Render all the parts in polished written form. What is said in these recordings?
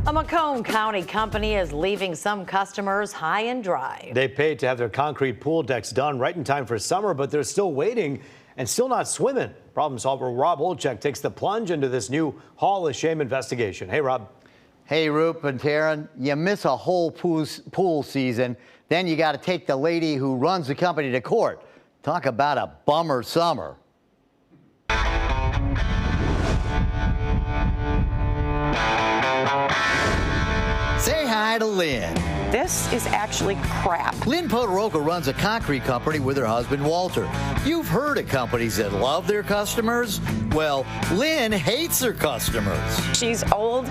A Macomb County company is leaving some customers high and dry. They paid to have their concrete pool decks done right in time for summer, but they're still waiting and still not swimming. Problem solver Rob Olchek takes the plunge into this new Hall of Shame investigation. Hey, Rob. Hey, Roop and Taryn, you miss a whole pool season, then you got to take the lady who runs the company to court. Talk about a bummer summer. Say hi to Lynn. This is actually crap. Lynne Potoroka runs a concrete company with her husband, Walter. You've heard of companies that love their customers? Well, Lynn hates her customers. She's old,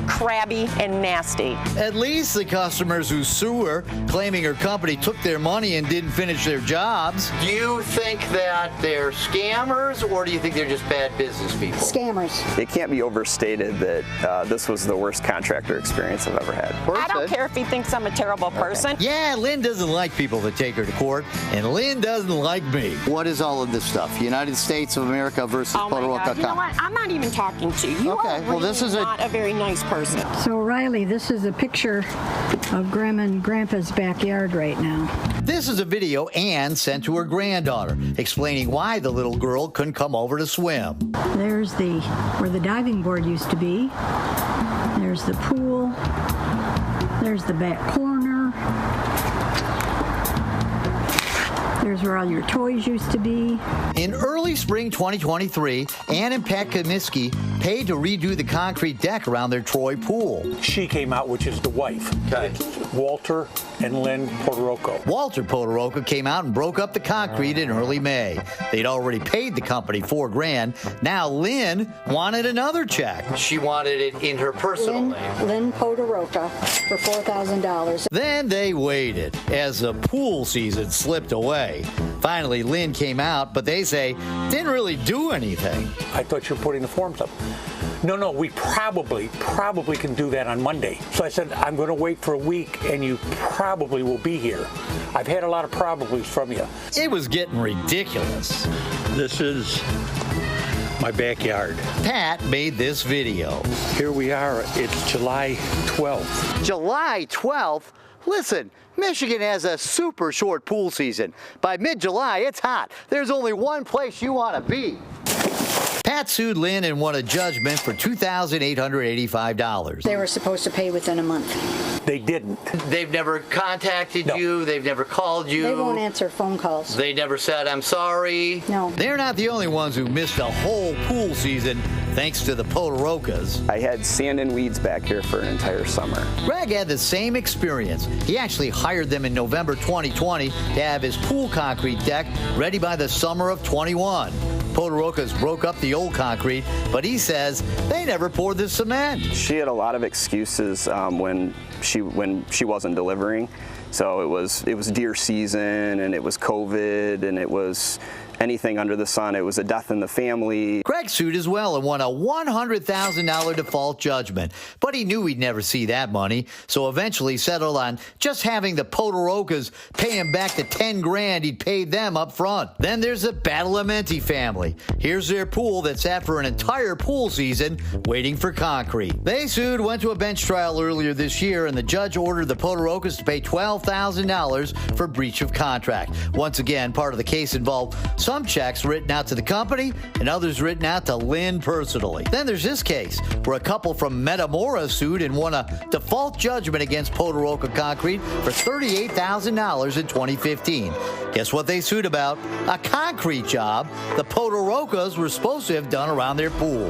crabby, and nasty. At least the customers who sue her, claiming her company took their money and didn't finish their jobs. Do you think that they're scammers, or do you think they're just bad business people? Scammers. It can't be overstated that this was the worst contractor experience I've ever had. I don't care if he thinks I'm a terrible person. Yeah, Lynn doesn't like people that take her to court, and Lynn doesn't like me. What is all of this stuff? United States of America versus Potoroka. You know what? I'm not even talking to you. You okay, are well, really this is not a very nice person. So, Riley, this is a picture of Grandma and Grandpa's backyard right now. This is a video Ann sent to her granddaughter, explaining why the little girl couldn't come over to swim. There's where the diving board used to be. There's the pool. There's the back corner. There's where all your toys used to be. In early spring 2023, Ann and Pat Kaminsky paid to redo the concrete deck around their Troy pool. She came out, which is the wife. Okay. Walter and Lynne Potoroka. Walter Potoroka came out and broke up the concrete in early May. They'd already paid the company $4,000. Now Lynn wanted another check. She wanted it in her personal name. Lynne Potoroka for $4,000. Then they waited as the pool season slipped away. Finally, Lynn came out, but they say didn't really do anything. I thought you were putting the forms up. No, we probably can do that on Monday. So I said, I'm going to wait for a week, and you probably will be here. I've had a lot of probablys from you. It was getting ridiculous. This is my backyard. Pat made this video. Here we are. It's July 12th. July 12th? Listen, Michigan has a super short pool season. By mid-July, it's hot. There's only one place you want to be. Pat sued Lynn and won a judgment for $2,885. They were supposed to pay within a month. They didn't. They've never contacted you. They've never called you. They won't answer phone calls. They never said, I'm sorry. No. They're not the only ones who missed a whole pool season thanks to the Potorokas. I had sand and weeds back here for an entire summer. Greg had the same experience. He actually hired them in November 2020 to have his pool concrete deck ready by the summer of 21. Potorokas broke up the old concrete, but he says they never poured the cement. She had a lot of excuses when she wasn't delivering. So it was deer season, and it was COVID, and it was anything under the sun. It was a death in the family. Greg sued as well and won a $100,000 default judgment, but he knew he'd never see that money, so eventually settled on just having the Potorokas pay him back the $10,000 he'd paid them up front. Then there's the Badalamenti family. Here's their pool that sat for an entire pool season waiting for concrete. They sued, went to a bench trial earlier this year, and the judge ordered the Potorokas to pay $12,000 for breach of contract. Once again, part of the case involved some checks written out to the company and others written out to Lynn personally. Then there's this case where a couple from Metamora sued and won a default judgment against Potoroka Concrete for $38,000 in 2015. Guess what they sued about? A concrete job the Potorokas were supposed to have done around their pool.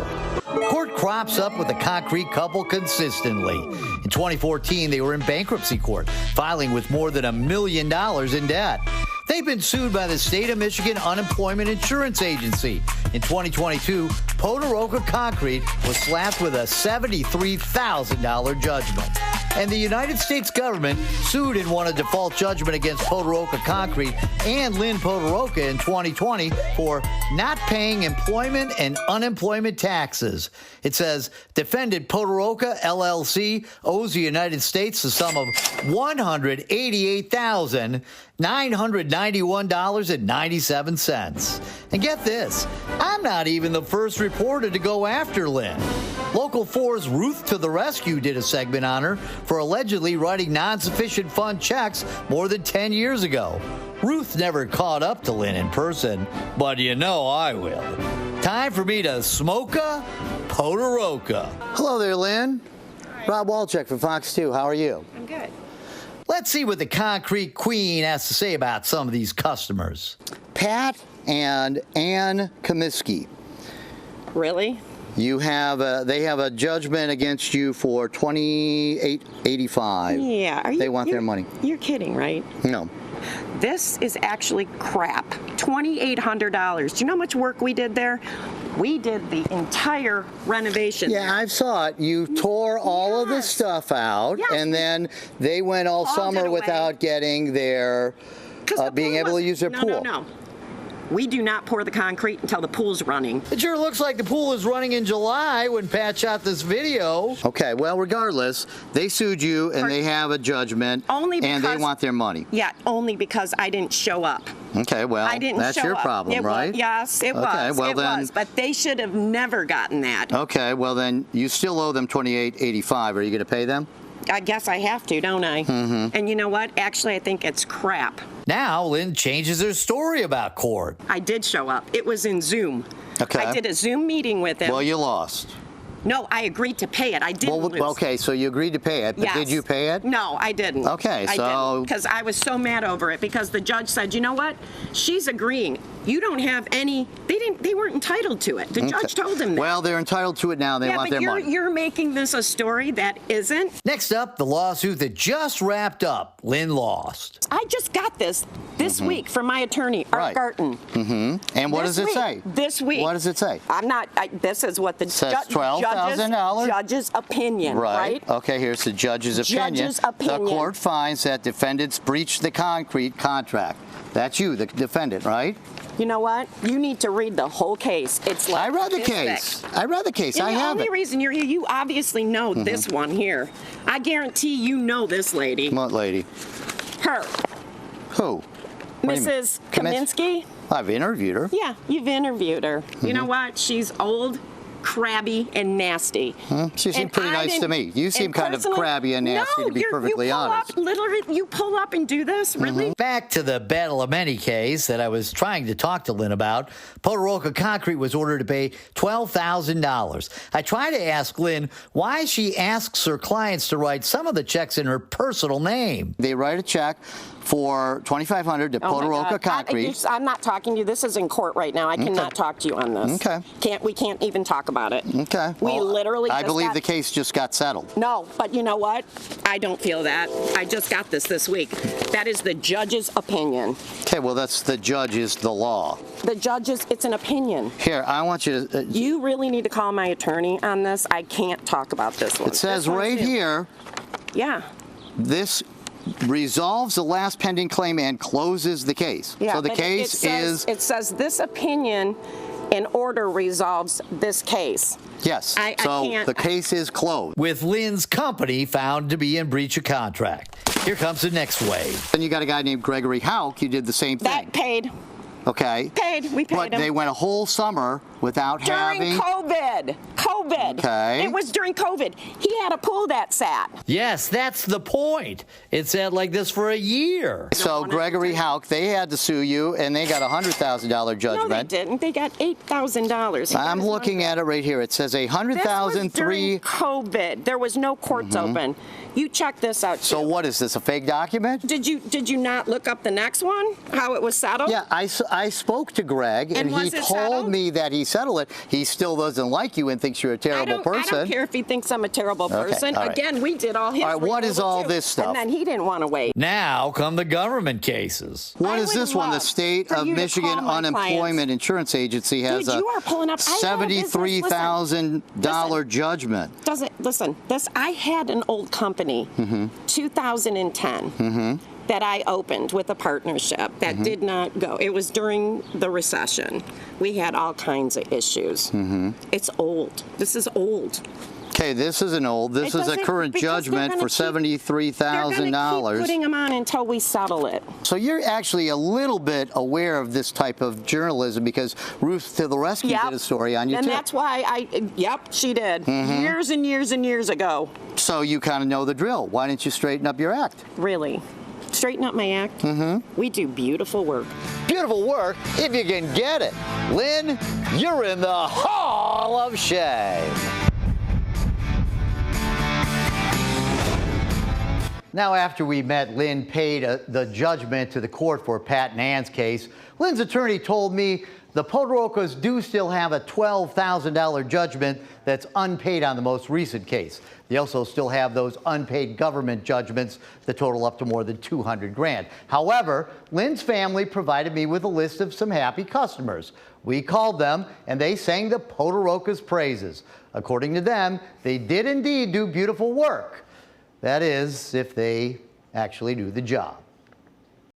Court crops up with the concrete couple consistently. In 2014, they were in bankruptcy court, filing with more than $1 million in debt. They've been sued by the state of Michigan Unemployment Insurance Agency. In 2022, Potoroka Concrete was slapped with a $73,000 judgment. And the United States government sued and won a default judgment against Potoroka Concrete and Lynne Potoroka in 2020 for not paying employment and unemployment taxes. It says defendant Potoroka LLC owes the United States the sum of $188,991.97. And get this, I'm not even the first reporter to go after Lynn. Local 4's Ruth to the Rescue did a segment on her for allegedly writing non-sufficient fund checks more than 10 years ago. Ruth never caught up to Lynn in person, but you know I will. Time for me to smoke-a Potoroka. Hello there, Lynn. Rob Walchek from Fox 2. How are you? I'm good. Let's see what the concrete queen has to say about some of these customers. Pat and Ann Comiskey. Really? They have a judgment against you for $28.85. Yeah. They want their money. You're kidding, right? No. This is actually crap. $2,800. Do you know how much work we did there? We did the entire renovation. Yeah, I saw it. You tore all of the stuff out, and then they went all summer without getting their, being able to use their pool. No. We do not pour the concrete until the pool's running. It sure looks like the pool is running in July when Pat shot this video. Okay, well, regardless, they sued you and they have a judgment, and they want their money. Yeah, only because I didn't show up. Okay, well, that's your problem, right? Yes, it was. Okay, well then, but they should have never gotten that. Okay, well then, you still owe them $28.85. Are you going to pay them? I guess I have to, don't I? Mm-hmm. And you know what? Actually, I think it's crap. Now, Lynn changes her story about court. I did show up. It was in Zoom. Okay. I did a Zoom meeting with him. Well, you lost. No, I agreed to pay it. I didn't lose. Okay, so you agreed to pay it, but yes. Did you pay it? No, I didn't. Okay, so... Because I was so mad over it, because the judge said, you know what? She's agreeing. You don't have any... They weren't entitled to it. The judge told them that. Well, they're entitled to it now. They want their money. You're making this a story that isn't. Next up, the lawsuit that just wrapped up. Lynn lost. I just got this week from my attorney, Art Garten. Mm-hmm. And what does it say? This week. What does it say? This is what the says $12,000. Judge's opinion, right? Okay, here's the judge's opinion. Judge's opinion. The court finds that defendants breached the concrete contract. That's you, the defendant, right? You know what? You need to read the whole case. It's like I read the case. I read the case. I have it. The only reason you're here, you obviously know this one here. I guarantee you know this lady. What lady? Her. Who? Mrs. Kaminsky. I've interviewed her. Yeah, you've interviewed her. You know what? She's old, crabby, and nasty. She seemed pretty nice to me. You seem kind of crabby and nasty, to be perfectly honest. Literally, you pull up and do this? Really? Back to the Battle of Many case that I was trying to talk to Lynn about. Potoroka Concrete was ordered to pay $12,000. I tried to ask Lynn why she asks her clients to write some of the checks in her personal name. They write a check for $2,500 to Potoroka Concrete. I'm not talking to you. This is in court right now. I cannot talk to you on this. Okay. We can't even talk about it. Okay. We literally I believe the case just got settled. No, but you know what? I don't feel that. I just got this week. That is the judge's opinion. Okay, well, that's the judge's the law. The judge's, it's an opinion. Here, I want you to... you really need to call my attorney on this. I can't talk about this one. It says right here... Yeah. This resolves the last pending claim and closes the case. Yeah, so the case is... It says this opinion in order resolves this case. Yes, the case is closed. With Lynn's company found to be in breach of contract. Here comes the next wave. Then you got a guy named Gregory Houck. You did the same thing. That paid. Okay. We paid but him. they went a whole summer without having... COVID. Okay. It was during COVID. He had a pool that sat. Yes, that's the point. It sat like this for a year. So Gregory Houck, they had to sue you, and they got a $100,000 judgment. No, they didn't. They got $8,000. I'm looking at it right here. It says $100,003. This was during COVID. There was no courts open. You check this out, too. So what is this, a fake document? Did you not look up the next one, how it was settled? Yeah, I spoke to Greg, and he told me that he settled it. He still doesn't like you and thinks you're a terrible person. I don't care if he thinks I'm a terrible person. All right. Again, we did all his. All right, what is all this stuff? And then he didn't want to wait. Now come the government cases. What is this one? The State of Michigan Unemployment Insurance Agency has a $73,000 judgment. Listen, I had an old company, 2010. That I opened with a partnership that did not go. It was during the recession. We had all kinds of issues. It's old. This is old. Okay, this isn't old. This is a current judgment for $73,000. They're gonna keep putting them on until we settle it. So you're actually a little bit aware of this type of journalism because Ruth to the Rescue did a story on you and too. that's why she did. Years and years and years ago. So you kind of know the drill. Why didn't you straighten up your act? Really? Straighten up my act? We do beautiful work. Beautiful work if you can get it. Lynn, you're in the Hall of Shame. Now, after we met, Lynn paid the judgment to the court for Pat and Ann's case. Lynn's attorney told me the Potorokas do still have a $12,000 judgment that's unpaid on the most recent case. They also still have those unpaid government judgments that total up to more than $200 grand. However, Lynn's family provided me with a list of some happy customers. We called them, and they sang the Potorokas' praises. According to them, they did indeed do beautiful work. That is, if they actually do the job.